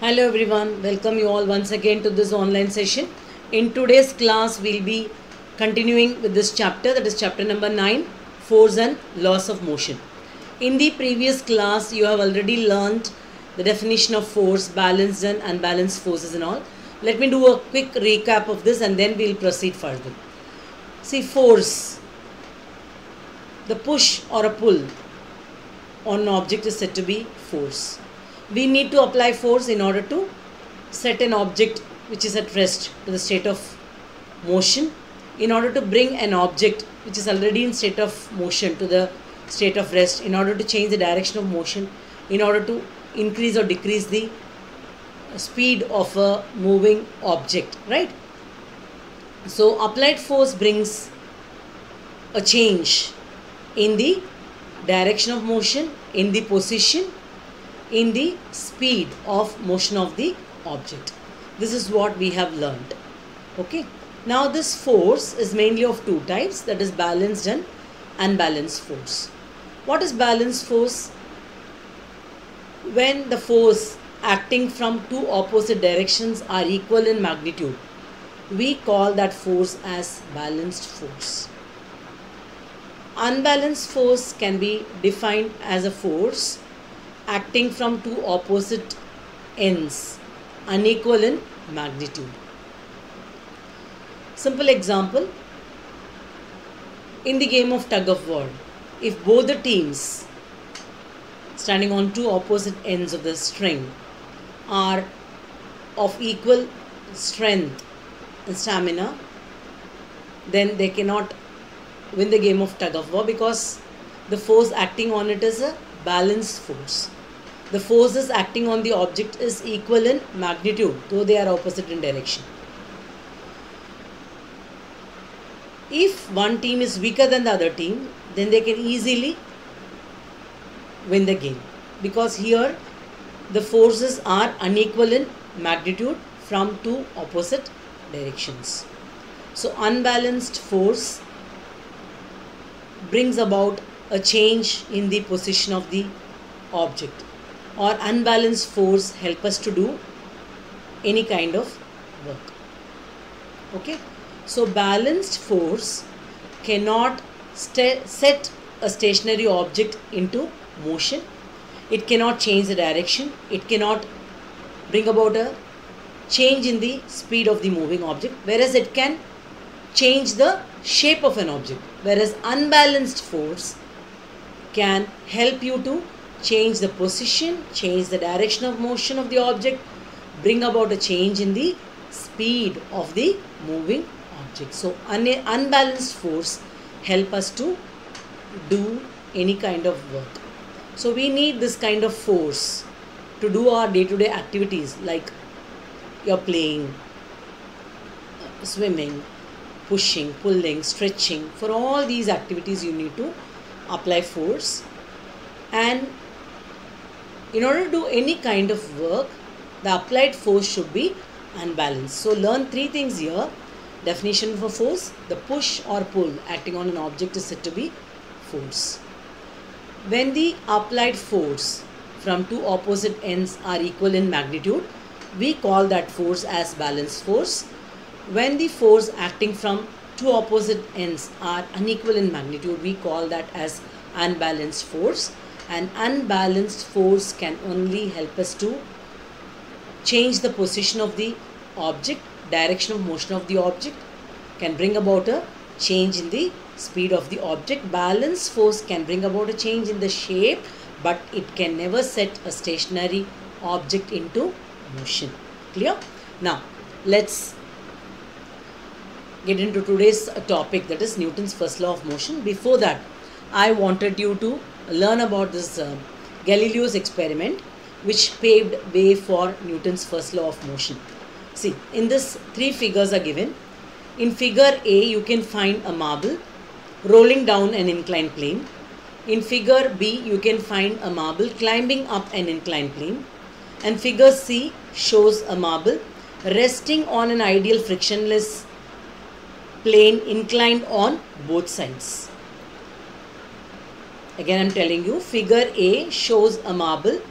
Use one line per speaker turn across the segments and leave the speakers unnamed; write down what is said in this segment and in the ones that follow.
Hello everyone, welcome you all once again to this online session. In today's class, we'll be continuing with this chapter, that is chapter number 9, Force and Laws of Motion. In the previous class, you have already learned the definition of force, balanced and unbalanced forces and all. Let me do a quick recap of this and then we'll proceed further. See, force, the push or a pull on an object is said to be force. We need to apply force in order to set an object which is at rest to the state of motion, in order to bring an object which is already in state of motion to the state of rest, in order to change the direction of motion, in order to increase or decrease the speed of a moving object, right? So applied force brings a change in the direction of motion, in the position, in the speed of motion of the object. This is what we have learned. Okay. Now this force is mainly of two types, that is balanced and unbalanced force. What is balanced force? When the force acting from two opposite directions are equal in magnitude, we call that force as balanced force. Unbalanced force can be defined as a force acting from two opposite ends, unequal in magnitude. Simple example, in the game of tug of war, if both the teams standing on two opposite ends of the string are of equal strength and stamina, then they cannot win the game of tug of war, because the force acting on it is a balanced force. The forces acting on the object is equal in magnitude, though they are opposite in direction. If one team is weaker than the other team, then they can easily win the game, because here the forces are unequal in magnitude from two opposite directions. So unbalanced force brings about a change in the position of the object, or unbalanced force help us to do any kind of work. Okay, so balanced force cannot set a stationary object into motion. It cannot change the direction. It cannot bring about a change in the speed of the moving object, whereas it can change the shape of an object. Whereas unbalanced force can help you to change the position, change the direction of motion of the object, bring about a change in the speed of the moving object. So unbalanced force help us to do any kind of work. So we need this kind of force to do our day-to-day activities, like you're playing, swimming, pushing, pulling, stretching. For all these activities you need to apply force, and in order to do any kind of work, the applied force should be unbalanced. So learn three things here. Definition of a force: the push or pull acting on an object is said to be force. When the applied force from two opposite ends are equal in magnitude, we call that force as balanced force. When the force acting from two opposite ends are unequal in magnitude, we call that as unbalanced force. And unbalanced force can only help us to change the position of the object, direction of motion of the object, can bring about a change in the speed of the object. Balanced force can bring about a change in the shape, but it can never set a stationary object into motion. Clear? Now let's get into today's topic, that is Newton's first law of motion. Before that, I wanted you to learn about this Galileo's experiment, which paved way for Newton's first law of motion. See, in this three figures are given. In figure A, you can find a marble rolling down an inclined plane. In figure B, you can find a marble climbing up an inclined plane. And figure C shows a marble resting on an ideal frictionless plane inclined on both sides. Again, I am telling you, figure A shows a marble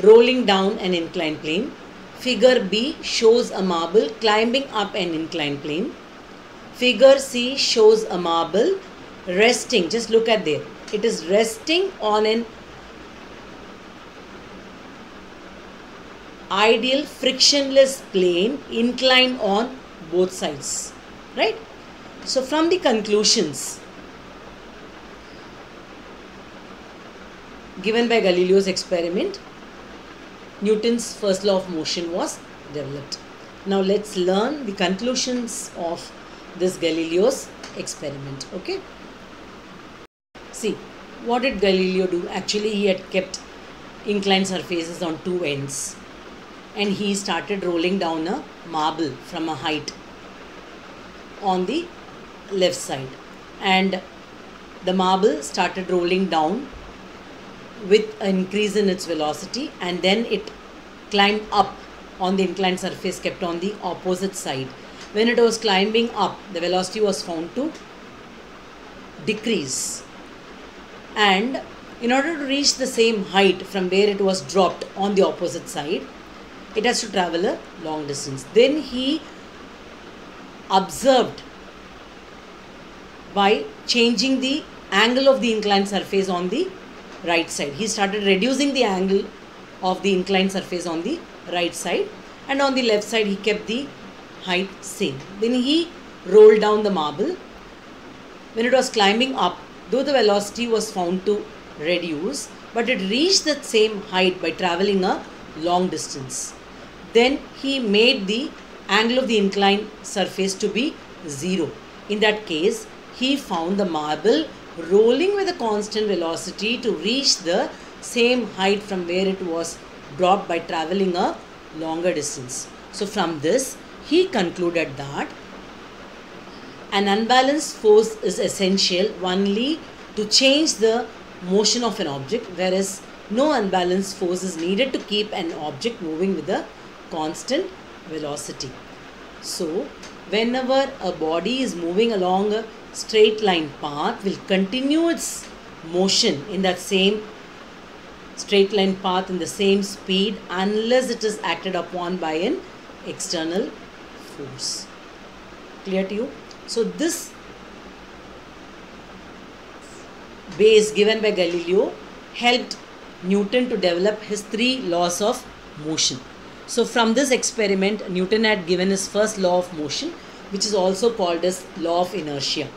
rolling down an inclined plane. Figure B shows a marble climbing up an inclined plane. Figure C shows a marble resting. Just look at there. It is resting on an ideal frictionless plane inclined on both sides. Right? So from the conclusions given by Galileo's experiment, Newton's first law of motion was developed. Now let's learn the conclusions of this Galileo's experiment. Okay. See, what did Galileo do? Actually, he had kept inclined surfaces on two ends, and he started rolling down a marble from a height on the left side, and the marble started rolling down with an increase in its velocity, and then it climbed up on the inclined surface kept on the opposite side. When it was climbing up, the velocity was found to decrease, and in order to reach the same height from where it was dropped on the opposite side, it has to travel a long distance. Then he observed by changing the angle of the inclined surface on the right side. He started reducing the angle of the inclined surface on the right side, and on the left side he kept the height same. Then he rolled down the marble. When it was climbing up, though the velocity was found to reduce, but it reached that same height by traveling a long distance. Then he made the angle of the inclined surface to be 0. In that case, he found the marble rolling with a constant velocity to reach the same height from where it was dropped by traveling a longer distance. So from this, he concluded that an unbalanced force is essential only to change the motion of an object, whereas no unbalanced force is needed to keep an object moving with a constant velocity. So whenever a body is moving along a straight line path, will continue its motion in that same straight line path in the same speed unless it is acted upon by an external force. Clear to you? So this base given by Galileo helped Newton to develop his 3 laws of motion. So from this experiment, Newton had given his first law of motion, which is also called as law of inertia.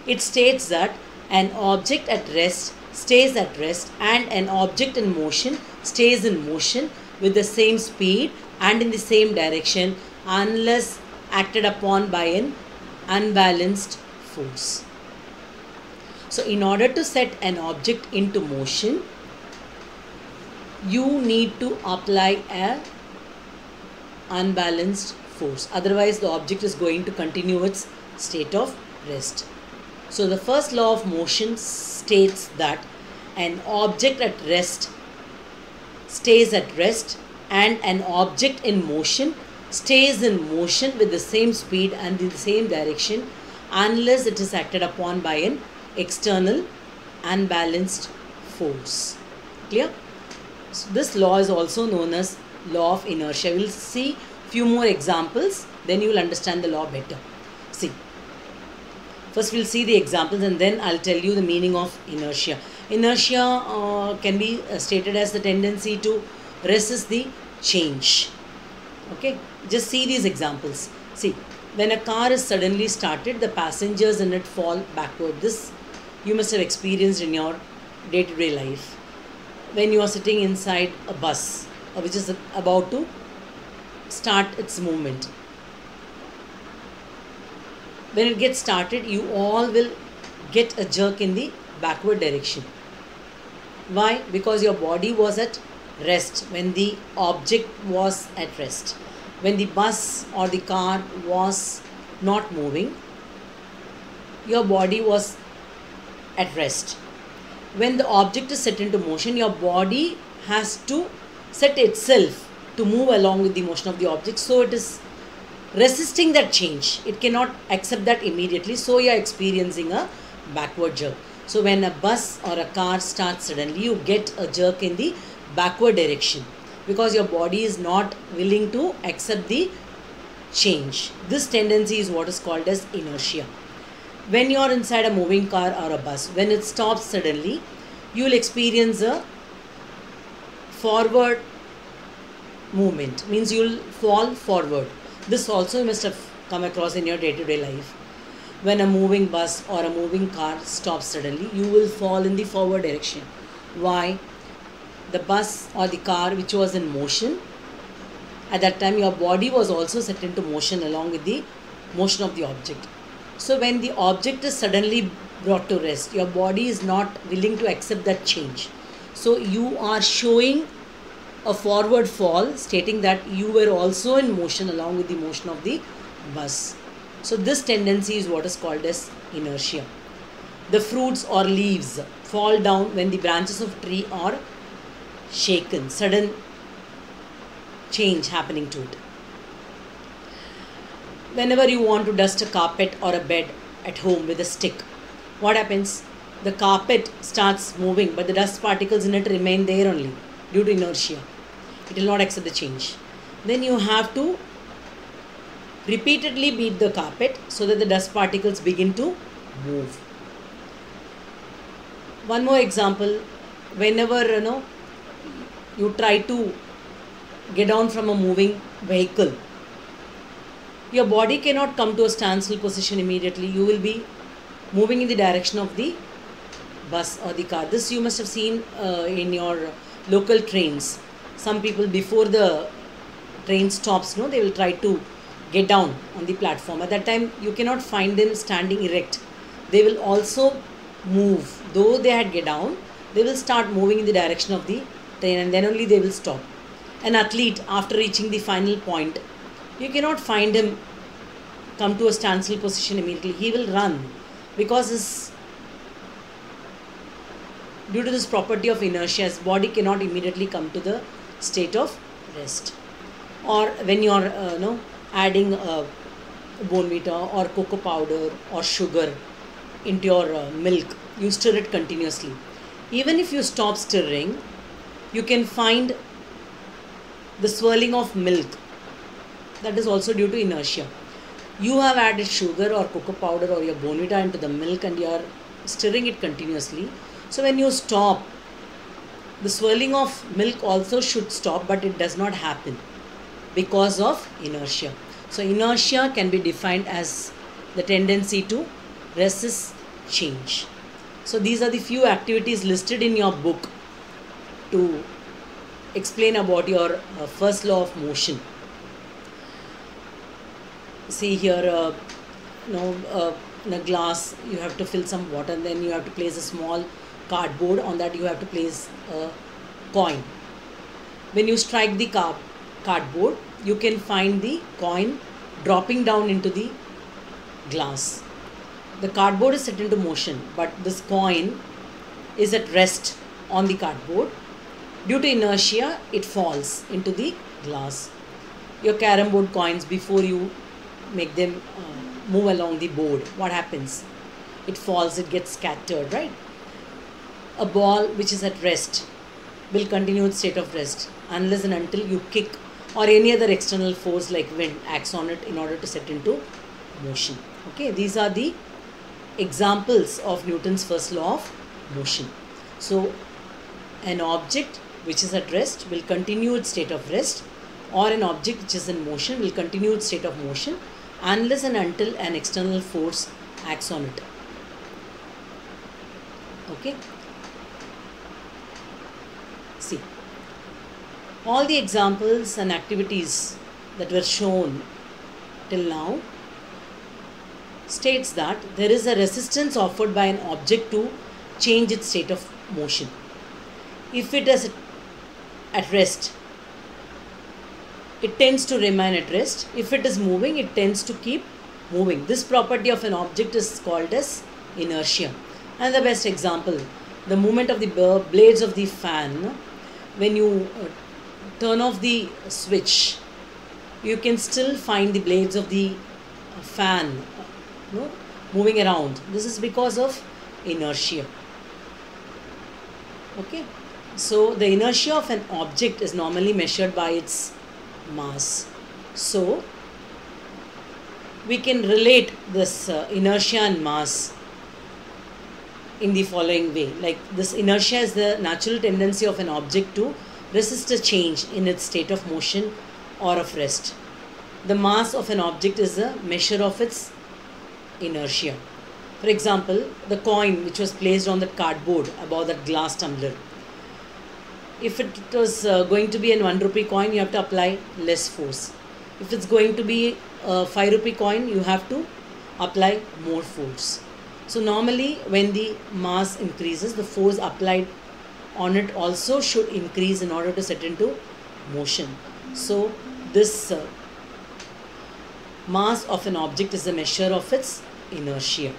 It states that an object at rest stays at rest and an object in motion stays in motion with the same speed and in the same direction unless acted upon by an unbalanced force. So in order to set an object into motion, you need to apply an unbalanced force. Otherwise, the object is going to continue its state of rest. So the first law of motion states that an object at rest stays at rest and an object in motion stays in motion with the same speed and in the same direction unless it is acted upon by an external unbalanced force. Clear? So this law is also known as law of inertia. We will see few more examples, then you will understand the law better. See, first we will see the examples and then I will tell you the meaning of inertia. Inertia can be stated as the tendency to resist the change. Okay, just see these examples. See, when a car is suddenly started, the passengers in it fall backward. This you must have experienced in your day-to-day life. When you are sitting inside a bus which is about to start its movement. When it gets started, you all will get a jerk in the backward direction. Why? Because your body was at rest when the object was at rest. When the bus or the car was not moving, your body was at rest. When the object is set into motion, your body has to set itself to move along with the motion of the object. So it is resisting that change. It cannot accept that immediately. So you are experiencing a backward jerk. So when a bus or a car starts suddenly, you get a jerk in the backward direction. because your body is not willing to accept the change. This tendency is what is called as inertia. When you are inside a moving car or a bus, when it stops suddenly, you will experience a forward movement, means you will fall forward. This also you must have come across in your day-to-day life. When a moving bus or a moving car stops suddenly, you will fall in the forward direction. Why? The bus or the car which was in motion, at that time your body was also set into motion along with the motion of the object. So when the object is suddenly brought to rest, your body is not willing to accept that change. So you are showing a forward fall, stating that you were also in motion along with the motion of the bus. So this tendency is what is called as inertia. The fruits or leaves fall down when the branches of tree are shaken, sudden change happening to it. Whenever you want to dust a carpet or a bed at home with a stick, what happens? The carpet starts moving, but the dust particles in it remain there only due to inertia. It will not accept the change. Then you have to repeatedly beat the carpet so that the dust particles begin to move. One more example, whenever you try to get down from a moving vehicle, your body cannot come to a standstill position immediately. You will be moving in the direction of the bus or the car. This you must have seen in your local trains. Some people, before the train stops, they will try to get down on the platform. At that time, you cannot find them standing erect. They will also move. Though they had get down, they will start moving in the direction of the train, and then only they will stop. An athlete, after reaching the final point, you cannot find him come to a standstill position immediately. He will run because due to this property of inertia, his body cannot immediately come to the state of rest. Or when you are adding Bournvita or cocoa powder or sugar into your milk, you stir it continuously. Even if you stop stirring, you can find the swirling of milk. That is also due to inertia. You have added sugar or cocoa powder or your Bournvita into the milk and you are stirring it continuously. So when you stop, the swirling of milk also should stop, but it does not happen because of inertia. So inertia can be defined as the tendency to resist change. So these are the few activities listed in your book to explain about your first law of motion. See here, in a glass you have to fill some water, and then you have to place a small cardboard. On that you have to place a coin. When you strike the cardboard, you can find the coin dropping down into the glass. The cardboard is set into motion, but this coin is at rest on the cardboard. Due to inertia, it falls into the glass. Your carom board coins, before you make them move along the board, what happens? It falls, it gets scattered, right? A ball which is at rest will continue its state of rest unless and until you kick or any other external force like wind acts on it in order to set into motion. Okay, these are the examples of Newton's first law of motion. So an object which is at rest will continue its state of rest, or an object which is in motion will continue its state of motion unless and until an external force acts on it. Okay. See, all the examples and activities that were shown till now states that there is a resistance offered by an object to change its state of motion. If it is at rest, it tends to remain at rest. If it is moving, it tends to keep moving. This property of an object is called as inertia. And the best example, the movement of the blades of the fan. When you turn off the switch, you can still find the blades of the fan moving around. This is because of inertia. Okay. So the inertia of an object is normally measured by its mass. So we can relate this inertia and mass in the following way. Like, this inertia is the natural tendency of an object to resist a change in its state of motion or of rest. The mass of an object is a measure of its inertia. For example, the coin which was placed on the cardboard above that glass tumbler. If it was going to be an 1 rupee coin, you have to apply less force. If it's going to be a 5 rupee coin, you have to apply more force. So normally when the mass increases, the force applied on it also should increase in order to set into motion. So this mass of an object is a measure of its inertia.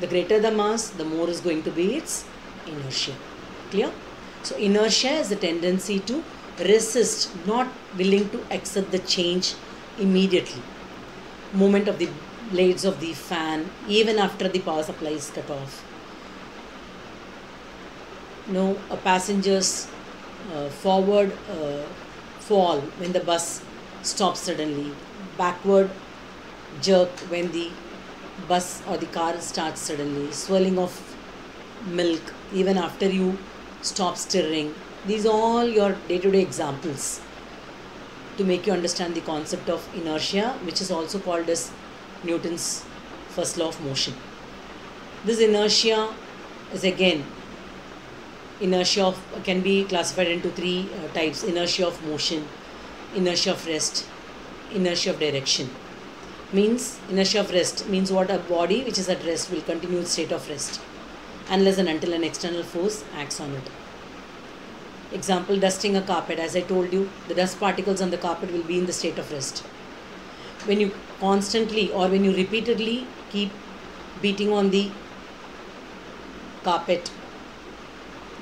The greater the mass, the more is going to be its inertia. Clear? So inertia is the tendency to resist, not willing to accept the change immediately. Movement of the blades of the fan even after the power supply is cut off. A passenger's forward fall when the bus stops suddenly, backward jerk when the bus or the car starts suddenly, swirling of milk even after you stop stirring. These are all your day-to-day examples to make you understand the concept of inertia, which is also called as Newton's first law of motion. This inertia is again, inertia can be classified into three types: inertia of motion, inertia of rest, inertia of direction. Inertia of rest means what? A body which is at rest will continue its state of rest unless and until an external force acts on it. Example, dusting a carpet. As I told you, the dust particles on the carpet will be in the state of rest. When you constantly or when you repeatedly keep beating on the carpet,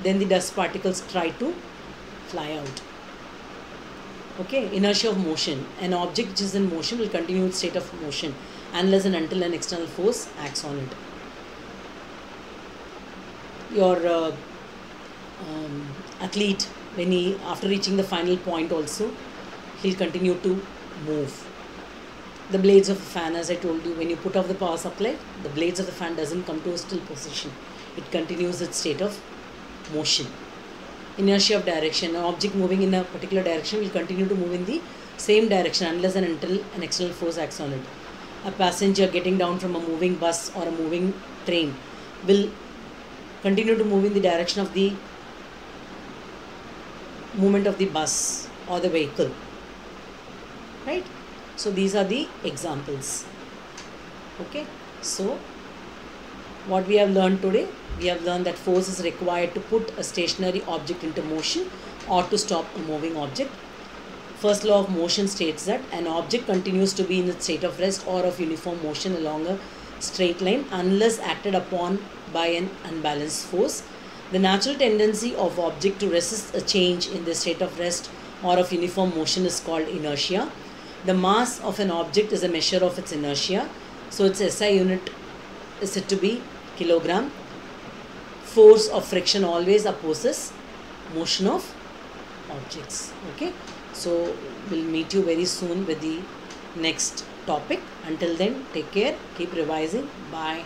then the dust particles try to fly out. Okay, inertia of motion. An object which is in motion will continue its state of motion unless and until an external force acts on it. Your athlete, when he, after reaching the final point also, he'll continue to move. The blades of a fan, as I told you, when you put off the power supply, the blades of the fan doesn't come to a still position. It continues its state of motion. Inertia of direction. An object moving in a particular direction will continue to move in the same direction unless and until an external force acts on it. A passenger getting down from a moving bus or a moving train will continue to move in the direction of the movement of the bus or the vehicle. Right? So these are the examples. Okay. So what we have learned today? We have learned that force is required to put a stationary object into motion or to stop a moving object. First law of motion states that an object continues to be in its state of rest or of uniform motion along a straight line unless acted upon by an unbalanced force. The natural tendency of object to resist a change in the state of rest or of uniform motion is called inertia. The mass of an object is a measure of its inertia. So its SI unit is said to be kilogram. Force of friction always opposes motion of objects. Okay. So we'll meet you very soon with the next topic. Until then, take care. Keep revising. Bye.